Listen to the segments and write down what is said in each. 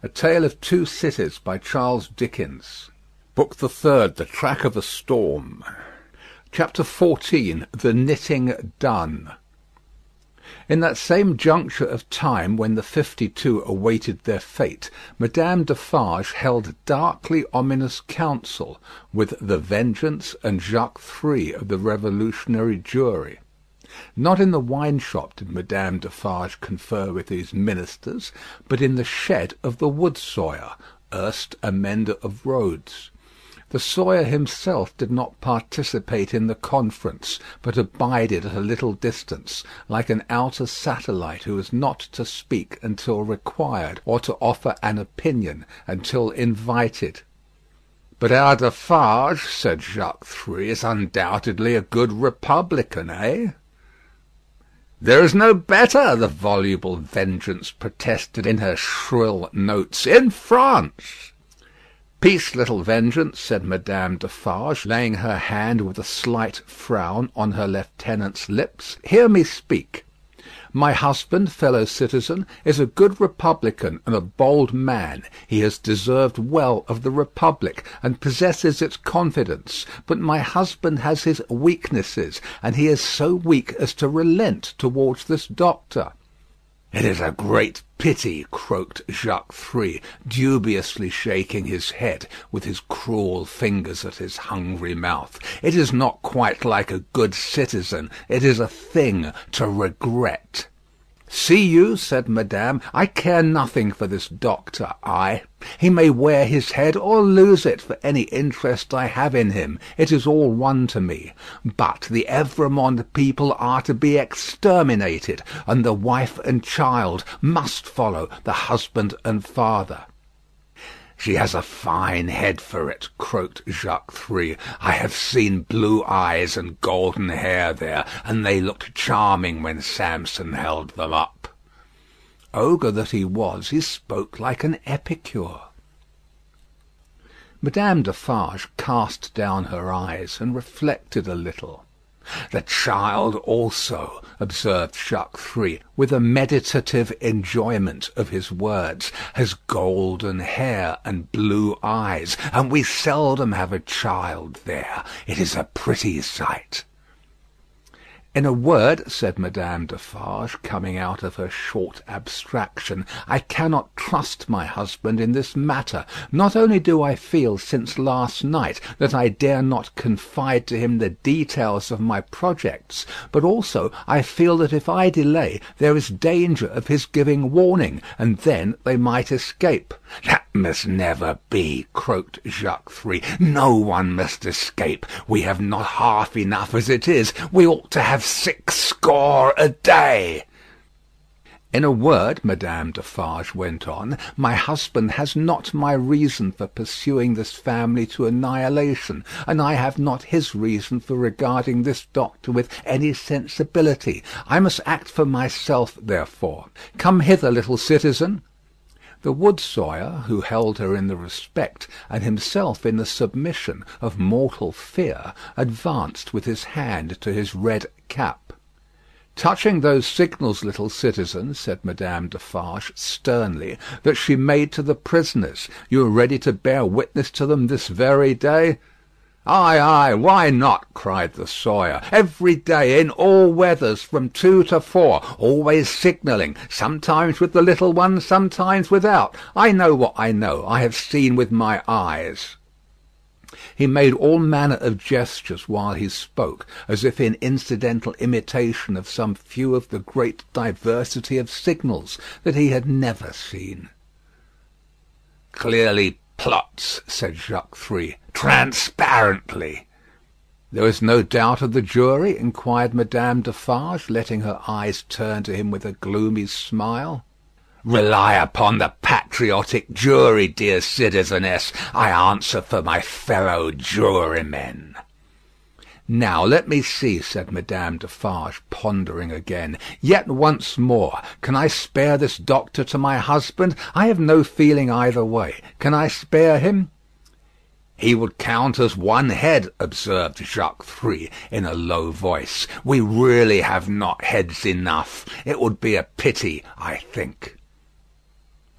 A Tale of Two Cities by Charles Dickens. Book the Third, The Track of a Storm. Chapter 14, The Knitting Done. In that same juncture of time when the 52 awaited their fate, Madame Defarge held darkly ominous counsel with The Vengeance and Jacques Three of the Revolutionary Jury. Not in the wine-shop did Madame Defarge confer with these ministers, but in the shed of the wood sawyer, erst a mender of roads. The sawyer himself did not participate in the conference, but abided at a little distance, like an outer satellite who is not to speak until required, or to offer an opinion until invited. "But our Defarge," said Jacques Three, "is undoubtedly a good Republican, eh?" "There is no better," the voluble Vengeance protested in her shrill notes, "in France." "Peace, little Vengeance," said Madame Defarge, laying her hand with a slight frown on her lieutenant's lips. "Hear me speak. My husband, fellow citizen, is a good Republican and a bold man. He has deserved well of the Republic, and possesses its confidence. But my husband has his weaknesses, and he is so weak as to relent towards this doctor." "It is a great pity," croaked Jacques Three, dubiously shaking his head, with his cruel fingers at his hungry mouth. "It is not quite like a good citizen. It is a thing to regret." "See you," said Madame, "I care nothing for this doctor, I. He may wear his head or lose it for any interest I have in him. It is all one to me. But the Evrémonde people are to be exterminated, and the wife and child must follow the husband and father." "She has a fine head for it," croaked Jacques Three. "I have seen blue eyes and golden hair there, and they looked charming when Samson held them up." Ogre that he was, he spoke like an epicure. Madame Defarge cast down her eyes and reflected a little. "The child also," observed Jacques Three, with a meditative enjoyment of his words, "has golden hair and blue eyes, and we seldom have a child there. It is a pretty sight." "In a word," said Madame Defarge, coming out of her short abstraction, "I cannot trust my husband in this matter. Not only do I feel since last night that I dare not confide to him the details of my projects, but also I feel that if I delay there is danger of his giving warning, and then they might escape." "That must never be," croaked Jacques Three. "No one must escape. We have not half enough as it is. We ought to have 60 a day." "In a word," Madame Defarge went on, "my husband has not my reason for pursuing this family to annihilation, and I have not his reason for regarding this doctor with any sensibility. I must act for myself, therefore. Come hither, little citizen." The wood sawyer, who held her in the respect, and himself in the submission, of mortal fear, advanced with his hand to his red cap. "Touching those signals, little citizen," said Madame Defarge sternly, "that she made to the prisoners, you are ready to bear witness to them this very day?" "Ay, ay, why not?" cried the sawyer. "Every day, in all weathers, from 2 to 4, always signalling, sometimes with the little ones, sometimes without. I know what I know. I have seen with my eyes." He made all manner of gestures while he spoke, as if in incidental imitation of some few of the great diversity of signals that he had never seen. "Clearly plots," said Jacques Three, "transparently." "There is no doubt of the jury?" inquired Madame Defarge, letting her eyes turn to him with a gloomy smile. "Rely upon the patriotic jury, dear citizeness. I answer for my fellow jurymen." "Now let me see," said Madame Defarge, pondering again. "Yet once more. Can I spare this doctor to my husband? I have no feeling either way. Can I spare him?" "He would count as one head," observed Jacques Three, in a low voice. "We really have not heads enough. It would be a pity, I think."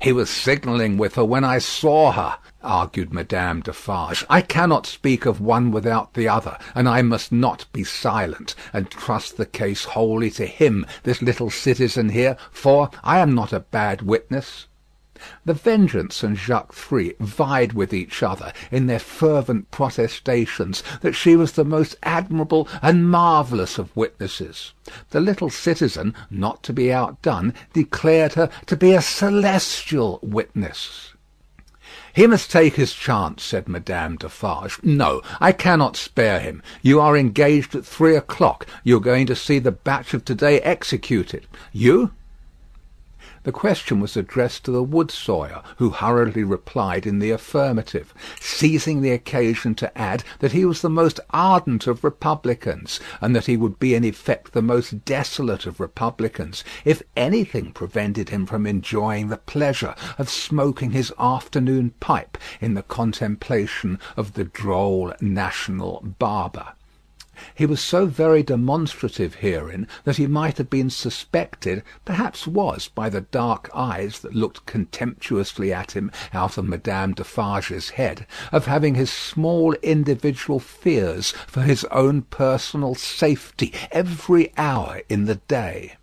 "He was signalling with her when I saw her," argued Madame Defarge. "I cannot speak of one without the other, and I must not be silent, and trust the case wholly to him, this little citizen here, for I am not a bad witness." The Vengeance and Jacques Three vied with each other in their fervent protestations that she was the most admirable and marvellous of witnesses. The little citizen, not to be outdone, declared her to be a celestial witness. "He must take his chance," said Madame Defarge. "No, I cannot spare him. You are engaged at 3 o'clock. You are going to see the batch of to-day executed. You?" The question was addressed to the wood sawyer, who hurriedly replied in the affirmative, seizing the occasion to add that he was the most ardent of republicans, and that he would be in effect the most desolate of republicans if anything prevented him from enjoying the pleasure of smoking his afternoon pipe in the contemplation of the droll national barber. He was so very demonstrative herein that he might have been suspected, perhaps was, by the dark eyes that looked contemptuously at him out of Madame Defarge's head, of having his small individual fears for his own personal safety every hour in the day.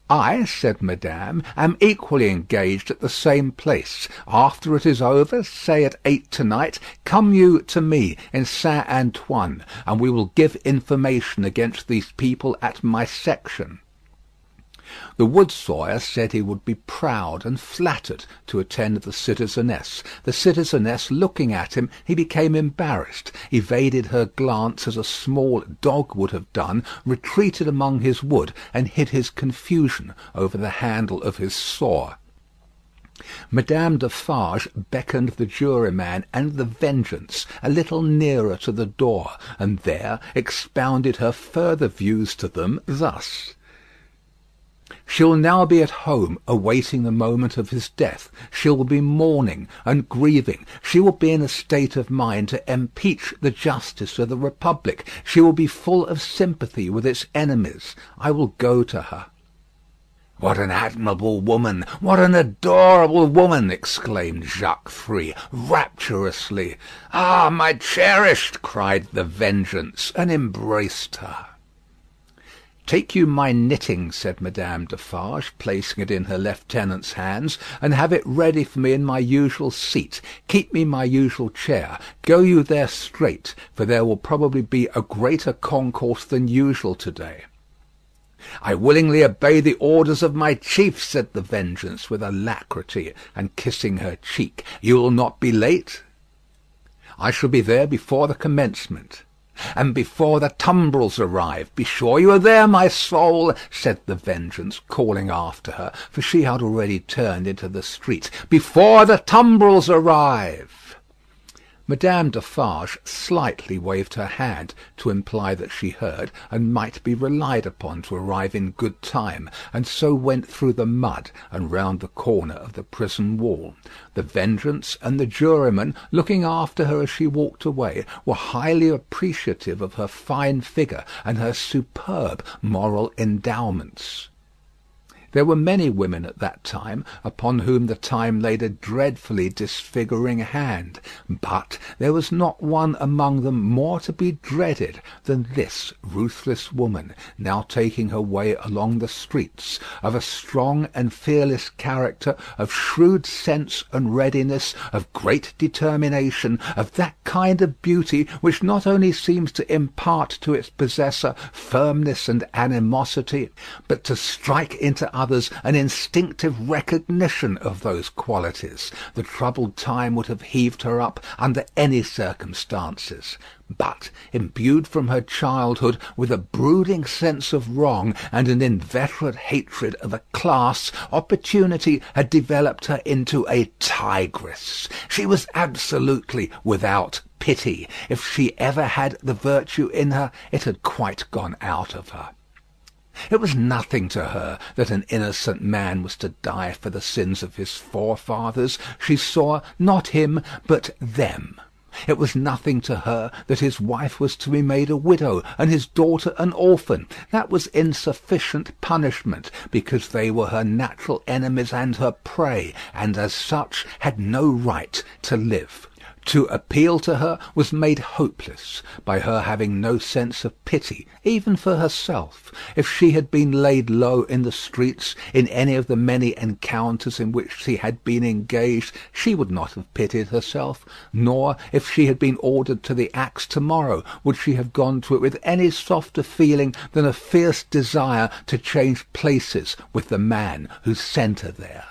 "I," said Madame, "am equally engaged at the same place. After it is over, say at 8 to-night, come you to me in Saint Antoine, and we will give information against these people at my section." The wood sawyer said he would be proud and flattered to attend the citizeness. The citizeness looking at him, he became embarrassed, evaded her glance as a small dog would have done, retreated among his wood, and hid his confusion over the handle of his saw. Madame Defarge beckoned the juryman and the Vengeance a little nearer to the door, and there expounded her further views to them thus: "She will now be at home, awaiting the moment of his death. She will be mourning and grieving. She will be in a state of mind to impeach the justice of the Republic. She will be full of sympathy with its enemies. I will go to her." "What an admirable woman! What an adorable woman!" exclaimed Jacques Three, rapturously. "Ah, my cherished!" cried the Vengeance, and embraced her. "Take you my knitting," said Madame Defarge, placing it in her lieutenant's hands, "and have it ready for me in my usual seat. Keep me my usual chair. Go you there straight, for there will probably be a greater concourse than usual to-day." "I willingly obey the orders of my chief," said the Vengeance with alacrity, and kissing her cheek. "You will not be late?" "I shall be there before the commencement." "And before the tumbrils arrive. Be sure you are there, my soul," said the Vengeance, calling after her, for she had already turned into the street. "Before the tumbrils arrive." Madame Defarge slightly waved her hand to imply that she heard, and might be relied upon to arrive in good time, and so went through the mud and round the corner of the prison wall. The Vengeance and the juryman, looking after her as she walked away, were highly appreciative of her fine figure and her superb moral endowments. There were many women at that time upon whom the time laid a dreadfully disfiguring hand, but there was not one among them more to be dreaded than this ruthless woman, now taking her way along the streets, of a strong and fearless character, of shrewd sense and readiness, of great determination, of that kind of beauty which not only seems to impart to its possessor firmness and animosity, but to strike into others an instinctive recognition of those qualities. The troubled time would have heaved her up under any circumstances. But, imbued from her childhood with a brooding sense of wrong and an inveterate hatred of a class, opportunity had developed her into a tigress. She was absolutely without pity. If she ever had the virtue in her, it had quite gone out of her. It was nothing to her that an innocent man was to die for the sins of his forefathers. She saw not him, but them. It was nothing to her that his wife was to be made a widow and his daughter an orphan. That was insufficient punishment, because they were her natural enemies and her prey, and as such had no right to live. To appeal to her was made hopeless by her having no sense of pity, even for herself. If she had been laid low in the streets in any of the many encounters in which she had been engaged, she would not have pitied herself; nor, if she had been ordered to the axe to-morrow, would she have gone to it with any softer feeling than a fierce desire to change places with the man who sent her there.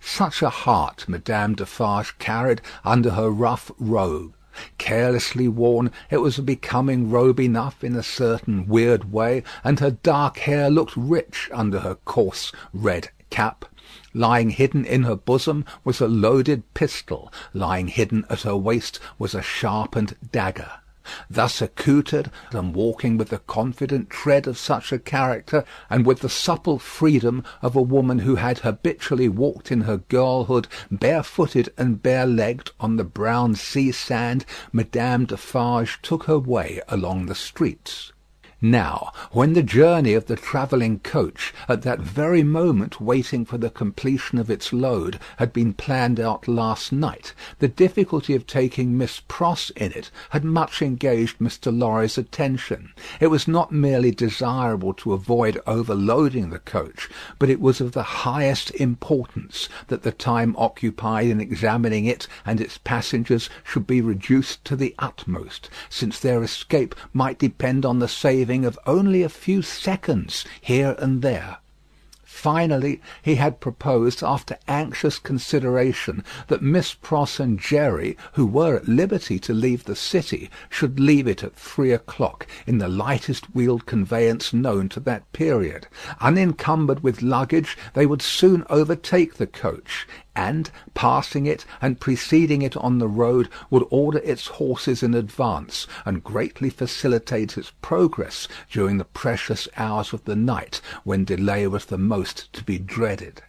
Such a heart Madame Defarge carried under her rough robe. Carelessly worn, it was a becoming robe enough in a certain weird way, and her dark hair looked rich under her coarse red cap. Lying hidden in her bosom was a loaded pistol. Lying hidden at her waist was a sharpened dagger. Thus accoutred, and walking with the confident tread of such a character, and with the supple freedom of a woman who had habitually walked in her girlhood barefooted and bare-legged on the brown sea sand, Madame Defarge took her way along the streets. Now, when the journey of the travelling coach, at that very moment waiting for the completion of its load, had been planned out last night, the difficulty of taking Miss Pross in it had much engaged Mr. Lorry's attention. It was not merely desirable to avoid overloading the coach, but it was of the highest importance that the time occupied in examining it and its passengers should be reduced to the utmost, since their escape might depend on the saving of only a few seconds here and there. Finally, he had proposed, after anxious consideration, that Miss Pross and Jerry, who were at liberty to leave the city, should leave it at 3 o'clock in the lightest wheeled conveyance known to that period. Unencumbered with luggage, they would soon overtake the coach, and, passing it and preceding it on the road, would order its horses in advance, and greatly facilitate its progress during the precious hours of the night, when delay was the most to be dreaded.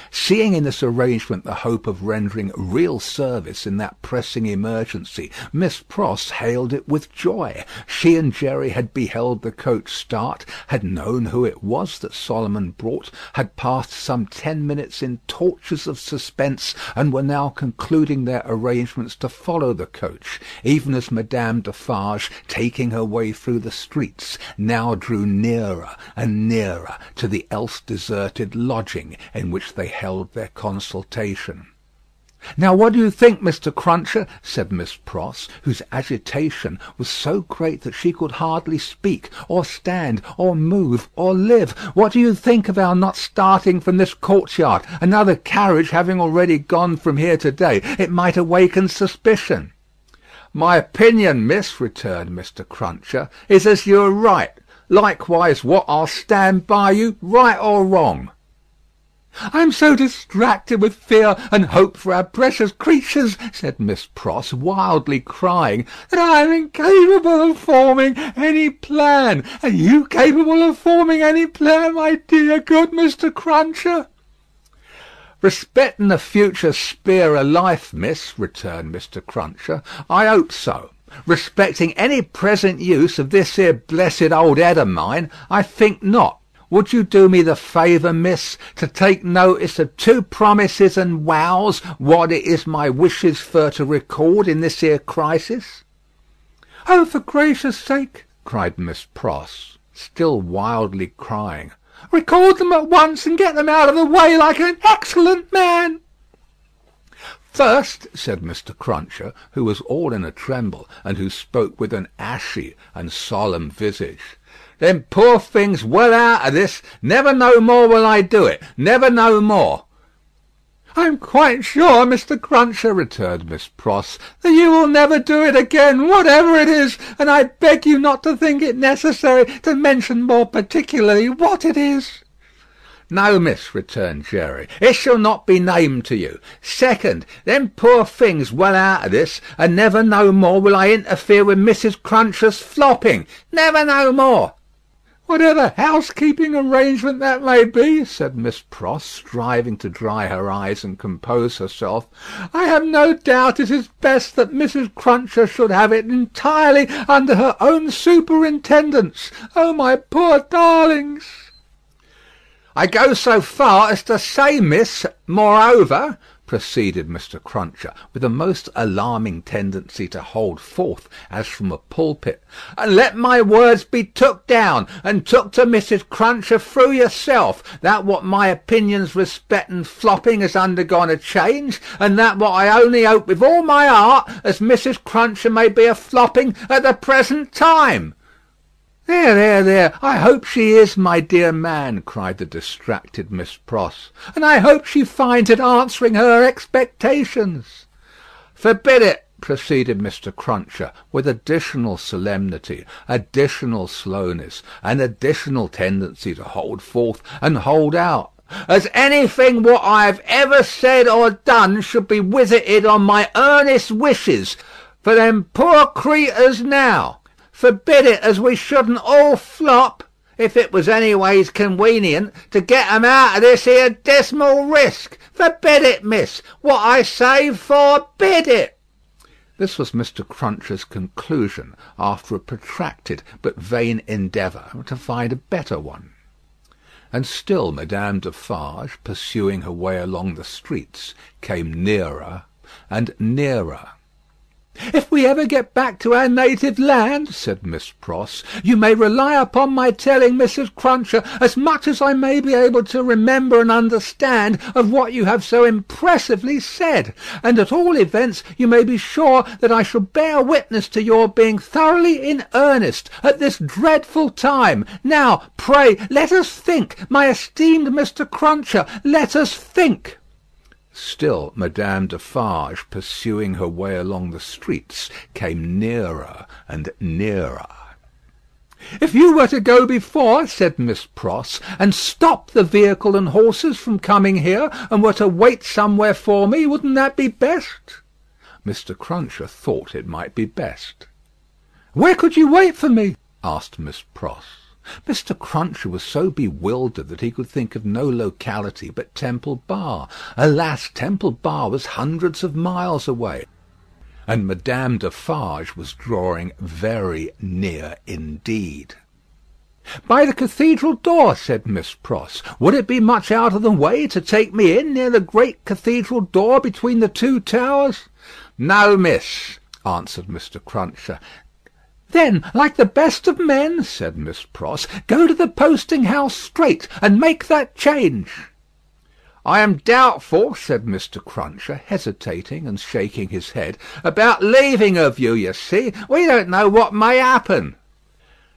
Seeing in this arrangement the hope of rendering real service in that pressing emergency, Miss Pross hailed it with joy. She and Jerry had beheld the coach start, had known who it was that Solomon brought, had passed some 10 minutes in tortures of suspense, and were now concluding their arrangements to follow the coach, even as Madame Defarge, taking her way through the streets, now drew nearer and nearer to the else deserted lodging in which they held their consultation. "Now what do you think, Mr. Cruncher?" said Miss Pross, whose agitation was so great that she could hardly speak, or stand, or move, or live. "What do you think of our not starting from this courtyard? Another carriage having already gone from here to-day, it might awaken suspicion." "My opinion, miss," returned Mr. Cruncher, "is as you are right. Likewise what I'll stand by you, right or wrong." "I am so distracted with fear and hope for our precious creatures," said Miss Pross, wildly crying, "that I am incapable of forming any plan. Are you capable of forming any plan, my dear good Mr. Cruncher?" "Respecting the future sphere of life, miss," returned Mr. Cruncher, "I hope so. Respecting any present use of this here blessed old head of mine, I think not. Would you do me the favour, miss, to take notice of 2 promises and wows, what it is my wishes fur to record in this here crisis?" "Oh, for gracious sake," cried Miss Pross, still wildly crying, "record them at once, and get them out of the way like an excellent man." "First," said Mr. Cruncher, who was all in a tremble, and who spoke with an ashy and solemn visage, "them poor things well out of this. Never no more will I do it. Never no more." "I am quite sure, Mr. Cruncher," returned Miss Pross, "that you will never do it again, whatever it is, and I beg you not to think it necessary to mention more particularly what it is." "No, miss," returned Jerry, "it shall not be named to you. Second, them poor things well out of this, and never no more will I interfere with Mrs. Cruncher's flopping. Never no more." "Whatever housekeeping arrangement that may be," said Miss Pross, striving to dry her eyes and compose herself, "I have no doubt it is best that Mrs. Cruncher should have it entirely under her own superintendence. Oh, my poor darlings!" "I go so far as to say, miss, moreover," proceeded Mr. Cruncher, with a most alarming tendency to hold forth as from a pulpit, "and let my words be took down, and took to Mrs. Cruncher through yourself, that what my opinions respectin' flopping has undergone a change, and that what I only hope with all my heart as Mrs. Cruncher may be a flopping at the present time." There, I hope she is, my dear man," cried the distracted Miss Pross, "and I hope she finds it answering her expectations." "Forbid it," proceeded Mr. Cruncher, with additional solemnity, additional slowness, and additional tendency to hold forth and hold out, "as anything what I have ever said or done should be wisited on my earnest wishes for them poor creeturs now. Forbid it as we shouldn't all flop, if it was anyways conwenient, to get 'em out of this here dismal risk. Forbid it, miss. What I say, forbid it." This was Mr. Cruncher's conclusion, after a protracted but vain endeavour to find a better one. And still Madame Defarge, pursuing her way along the streets, came nearer and nearer. "If we ever get back to our native land," said Miss Pross, "you may rely upon my telling Mrs. Cruncher as much as I may be able to remember and understand of what you have so impressively said; and at all events you may be sure that I shall bear witness to your being thoroughly in earnest at this dreadful time. Now, pray, let us think, my esteemed Mr. Cruncher, let us think." Still Madame Defarge, pursuing her way along the streets, came nearer and nearer. "If you were to go before," said Miss Pross, "and stop the vehicle and horses from coming here, and were to wait somewhere for me, wouldn't that be best?" Mr. Cruncher thought it might be best. "Where could you wait for me?" asked Miss Pross. Mr. Cruncher was so bewildered that he could think of no locality but Temple Bar. Alas, Temple Bar was hundreds of miles away, and Madame Defarge was drawing very near indeed. "By the cathedral door," said Miss Pross. "Would it be much out of the way to take me in near the great cathedral door between the two towers?" "No, miss," answered Mr. Cruncher. "Then, like the best of men," said Miss Pross, "go to the posting-house straight, and make that change." "I am doubtful," said Mr. Cruncher, hesitating and shaking his head, "about leaving of you, you see. We don't know what may happen."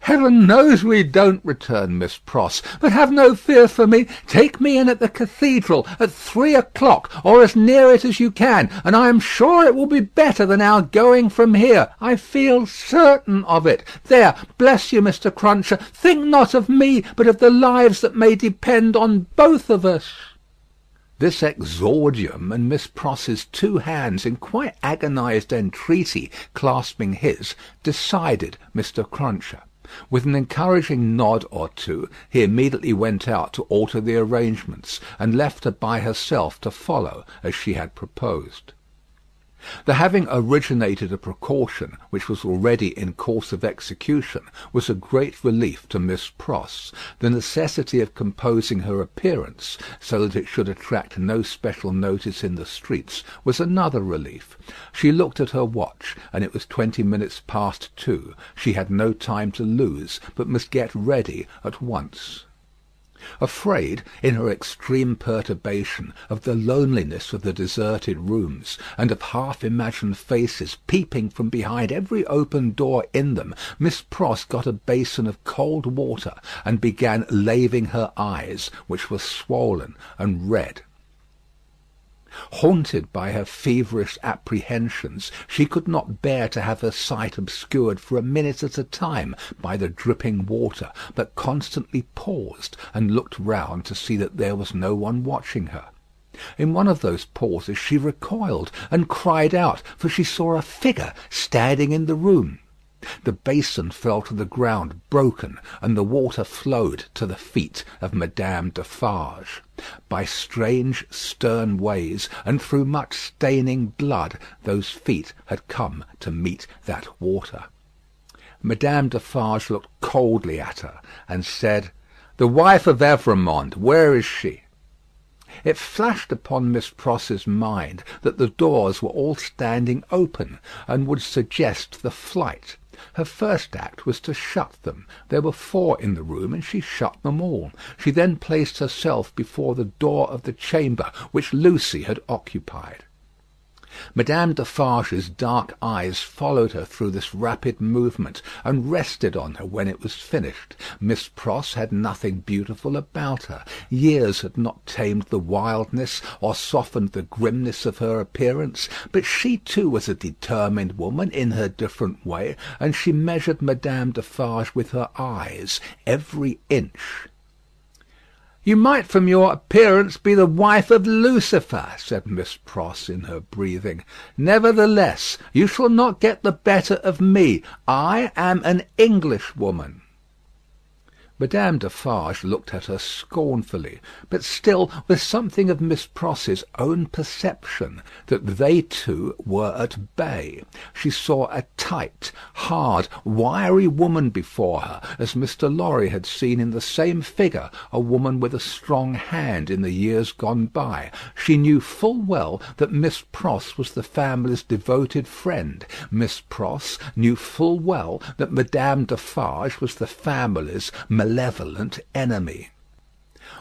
"Heaven knows we don't," returned Miss Pross. "But have no fear for me. Take me in at the cathedral at 3 o'clock, or as near it as you can, and I am sure it will be better than our going from here. I feel certain of it. There, bless you, Mr. Cruncher. Think not of me, but of the lives that may depend on both of us." This exordium, and Miss Pross's two hands in quite agonised entreaty clasping his, decided Mr. Cruncher. With an encouraging nod or two, he immediately went out to alter the arrangements, and left her by herself to follow as she had proposed. The having originated a precaution which was already in course of execution was a great relief to Miss Pross. The necessity of composing her appearance, so that it should attract no special notice in the streets, was another relief. She looked at her watch, and it was 20 minutes past 2. She had no time to lose, but must get ready at once. Afraid, in her extreme perturbation, of the loneliness of the deserted rooms, and of half-imagined faces peeping from behind every open door in them, Miss Pross got a basin of cold water, and began laving her eyes, which were swollen and red. Haunted by her feverish apprehensions, she could not bear to have her sight obscured for a minute at a time by the dripping water, but constantly paused and looked round to see that there was no one watching her. In one of those pauses she recoiled and cried out, for she saw a figure standing in the room. The basin fell to the ground broken, and the water flowed to the feet of Madame Defarge. By strange, stern ways, and through much staining blood, those feet had come to meet that water. Madame Defarge looked coldly at her, and said, "The wife of Evrémonde, where is she?" It flashed upon Miss Pross's mind that the doors were all standing open, and would suggest the flight. Her first act was to shut them. There were 4 in the room, and she shut them all. She then placed herself before the door of the chamber which Lucy had occupied. Madame Defarge's dark eyes followed her through this rapid movement, and rested on her when it was finished. Miss Pross had nothing beautiful about her. Years had not tamed the wildness or softened the grimness of her appearance, but she too was a determined woman in her different way, and she measured Madame Defarge with her eyes, every inch. "You might from your appearance be the wife of Lucifer," said Miss Pross in her breathing. "Nevertheless, you shall not get the better of me. I am an Englishwoman." Madame Defarge looked at her scornfully, but still with something of Miss Pross's own perception that they two were at bay. She saw a tight, hard, wiry woman before her, as Mr. Lorry had seen in the same figure a woman with a strong hand in the years gone by. She knew full well that Miss Pross was the family's devoted friend. Miss Pross knew full well that Madame Defarge was the family's malevolent enemy.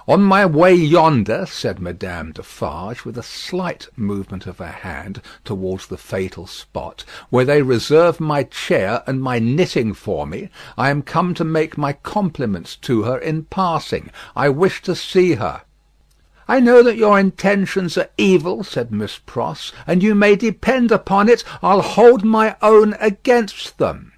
"On my way yonder," said Madame Defarge, with a slight movement of her hand towards the fatal spot, "where they reserve my chair and my knitting for me, I am come to make my compliments to her in passing. I wish to see her." "I know that your intentions are evil," said Miss Pross, "and you may depend upon it I'll hold my own against them."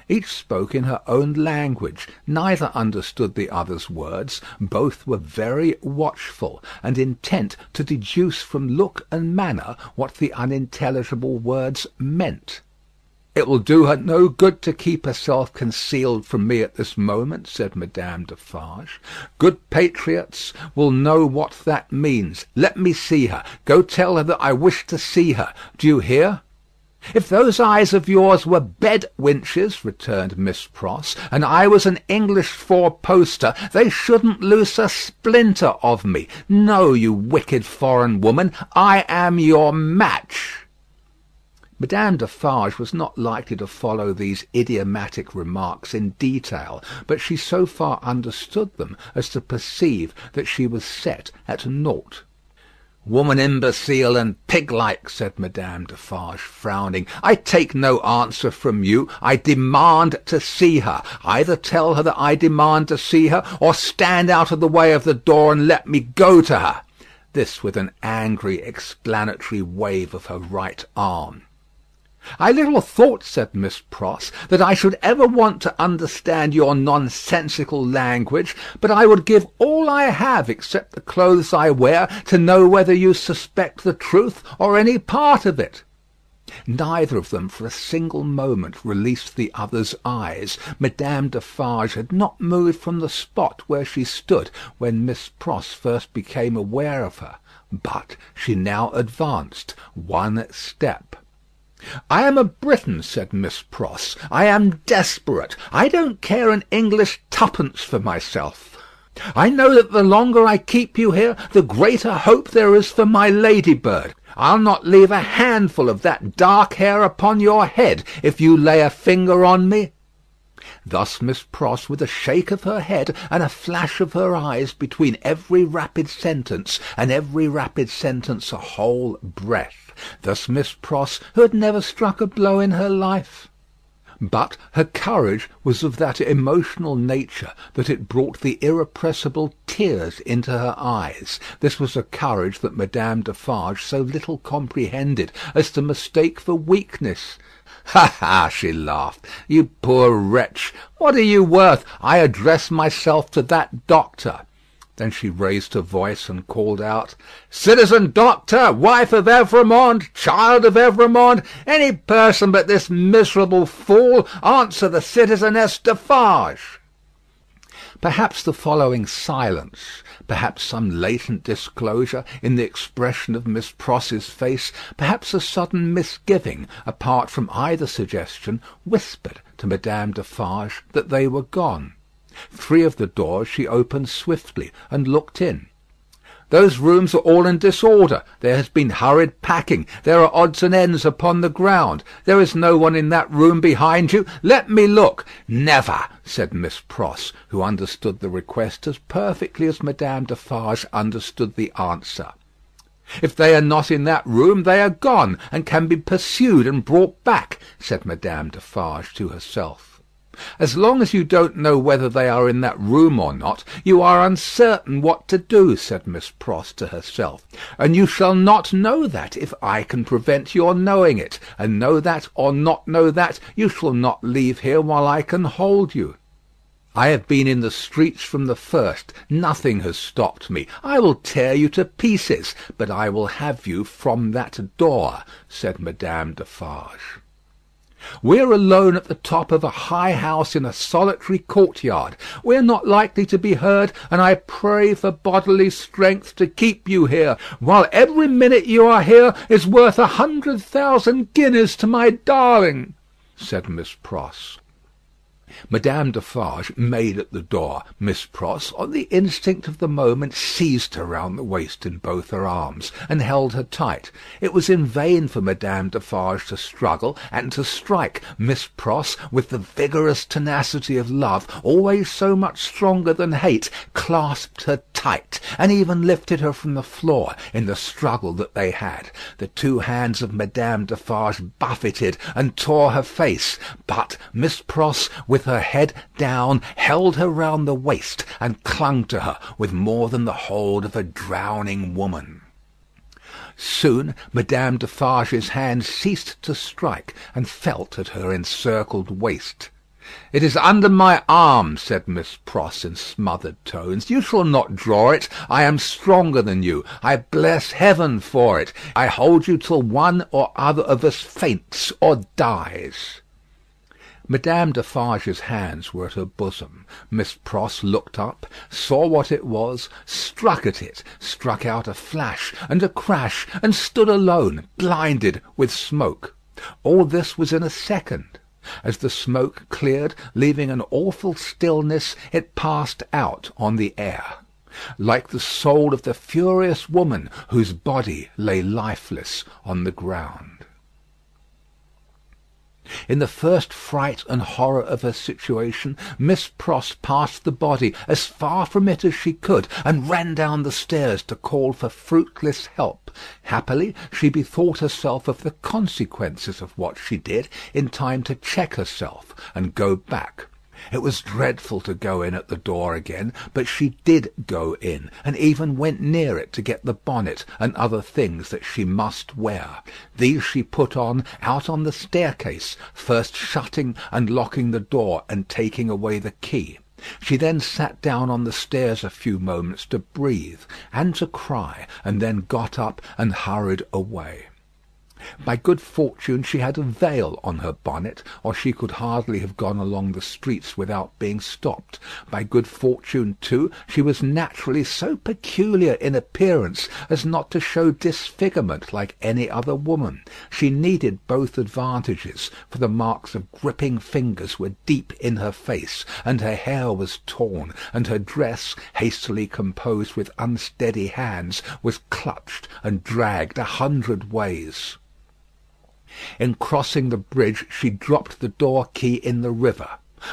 Each spoke in her own language. Neither understood the other's words. Both were very watchful, and intent to deduce from look and manner what the unintelligible words meant. "It will do her no good to keep herself concealed from me at this moment," said Madame Defarge. "Good patriots will know what that means. Let me see her. Go tell her that I wish to see her. Do you hear?" "If those eyes of yours were bed winches," returned Miss Pross, "and I was an English four-poster, they shouldn't loose a splinter of me. No, you wicked foreign woman, I am your match." Madame Defarge was not likely to follow these idiomatic remarks in detail, but she so far understood them as to perceive that she was set at naught. "Woman imbecile and pig-like," said Madame Defarge, frowning. "I take no answer from you. I demand to see her. Either tell her that I demand to see her, or stand out of the way of the door and let me go to her." This with an angry explanatory wave of her right arm. "I little thought," said Miss Pross, "that I should ever want to understand your nonsensical language, but I would give all I have, except the clothes I wear, to know whether you suspect the truth or any part of it." Neither of them for a single moment released the other's eyes. Madame Defarge had not moved from the spot where she stood when Miss Pross first became aware of her, but she now advanced one step. "I am a Briton," said Miss Pross. "I am desperate. I don't care an English twopence for myself. I know that the longer I keep you here, the greater hope there is for my ladybird. I'll not leave a handful of that dark hair upon your head if you lay a finger on me." Thus Miss Pross, with a shake of her head and a flash of her eyes between every rapid sentence, and every rapid sentence a whole breath. Thus Miss Pross, who had never struck a blow in her life. But her courage was of that emotional nature that it brought the irrepressible tears into her eyes. This was a courage that Madame Defarge so little comprehended as to mistake for weakness. "Ha, ha!" she laughed. "You poor wretch! What are you worth? I address myself to that doctor." Then she raised her voice and called out, "Citizen Doctor, wife of Evrémonde, child of Evrémonde, any person but this miserable fool, answer the Citizeness Defarge." Perhaps the following silence, perhaps some latent disclosure in the expression of Miss Pross's face, perhaps a sudden misgiving, apart from either suggestion, whispered to Madame Defarge that they were gone. 3 of the doors she opened swiftly, and looked in. "Those rooms are all in disorder. There has been hurried packing. There are odds and ends upon the ground. There is no one in that room behind you. Let me look." "Never," said Miss Pross, who understood the request as perfectly as Madame Defarge understood the answer. "If they are not in that room, they are gone, and can be pursued and brought back," said Madame Defarge to herself. "As long as you don't know whether they are in that room or not, you are uncertain what to do," said Miss Pross to herself. "And you shall not know that if I can prevent your knowing it; and know that or not know that, you shall not leave here while I can hold you. I have been in the streets from the first. Nothing has stopped me. I will tear you to pieces, but I will have you from that door," said Madame Defarge. "We are alone at the top of a high house in a solitary courtyard. We are not likely to be heard, and I pray for bodily strength to keep you here, while every minute you are here is worth 100,000 guineas to my darling," said Miss Pross. Madame Defarge made at the door. Miss Pross, on the instinct of the moment, seized her round the waist in both her arms, and held her tight. It was in vain for Madame Defarge to struggle and to strike. Miss Pross, with the vigorous tenacity of love, always so much stronger than hate, clasped her tight, and even lifted her from the floor in the struggle that they had. The 2 hands of Madame Defarge buffeted and tore her face, but Miss Pross, with her head down, held her round the waist, and clung to her with more than the hold of a drowning woman. Soon Madame Defarge's hand ceased to strike, and felt at her encircled waist. "It is under my arm," said Miss Pross in smothered tones. "You shall not draw it. I am stronger than you. I bless Heaven for it. I hold you till one or other of us faints or dies." Madame Defarge's hands were at her bosom. Miss Pross looked up, saw what it was, struck at it, struck out a flash and a crash, and stood alone, blinded with smoke. All this was in a second. As the smoke cleared, leaving an awful stillness, it passed out on the air, like the soul of the furious woman whose body lay lifeless on the ground. In the first fright and horror of her situation, Miss Pross passed the body as far from it as she could, and ran down the stairs to call for fruitless help. Happily, she bethought herself of the consequences of what she did in time to check herself and go back. It was dreadful to go in at the door again, but she did go in, and even went near it to get the bonnet and other things that she must wear. These she put on out on the staircase, first shutting and locking the door and taking away the key. She then sat down on the stairs a few moments to breathe and to cry, and then got up and hurried away. By good fortune she had a veil on her bonnet, or she could hardly have gone along the streets without being stopped. By good fortune, too, she was naturally so peculiar in appearance as not to show disfigurement like any other woman. She needed both advantages, for the marks of gripping fingers were deep in her face, and her hair was torn, and her dress, hastily composed with unsteady hands, was clutched and dragged 100 ways. In crossing the bridge she dropped the door key in the river.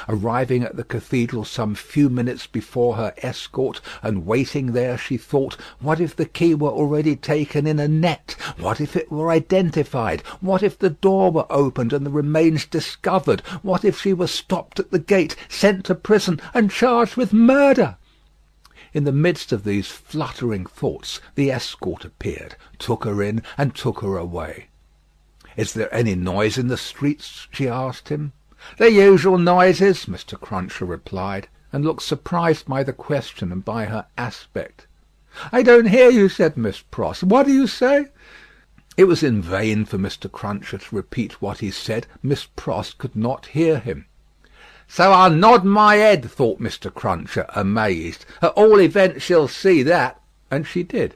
Arriving at the cathedral some few minutes before her escort, and waiting there, she thought, what if the key were already taken in a net? What if it were identified? What if the door were opened and the remains discovered? What if she were stopped at the gate, sent to prison, and charged with murder? In the midst of these fluttering thoughts, the escort appeared, took her in, and took her away. "Is there any noise in the streets?" she asked him. "The usual noises," Mr. Cruncher replied. and looked surprised by the question and by her aspect. "I don't hear you," said Miss Pross. "What do you say?" It was in vain for Mr. Cruncher to repeat what he said. Miss Pross could not hear him. "So I'll nod my head," thought Mr. Cruncher, amazed. "At all events she'll see that." And she did.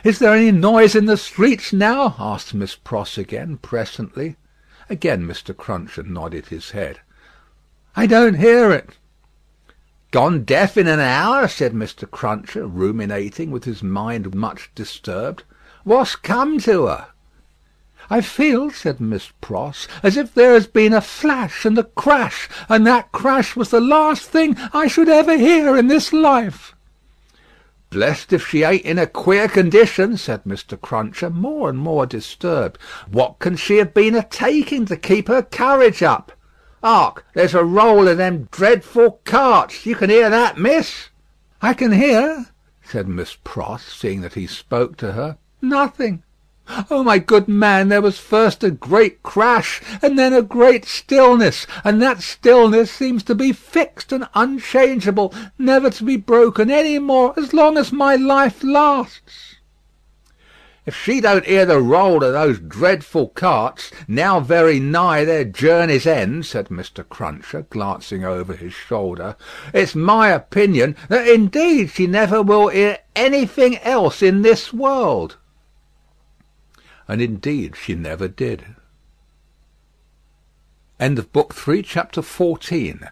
"Is there any noise in the streets now?" asked Miss Pross again, presently. Again Mr. Cruncher nodded his head. "I don't hear it." "Gone deaf in an hour," said Mr. Cruncher, ruminating, with his mind much disturbed. "What's come to her?" "I feel," said Miss Pross, "as if there has been a flash and a crash, and that crash was the last thing I should ever hear in this life." "Blest if she ain't in a queer condition," said Mr. Cruncher, more and more disturbed. "What can she have been a-taking to keep her courage up? Hark, there's a roll of them dreadful carts. You can hear that, miss?" "I can hear," said Miss Pross, seeing that he spoke to her, "nothing. Oh, my good man, there was first a great crash, and then a great stillness, and that stillness seems to be fixed and unchangeable, never to be broken any more as long as my life lasts." "If she don't hear the roll of those dreadful carts, now very nigh their journey's end," said Mr. Cruncher, glancing over his shoulder, "it's my opinion that indeed she never will hear anything else in this world." And indeed she never did. End of Book 3, Chapter 14.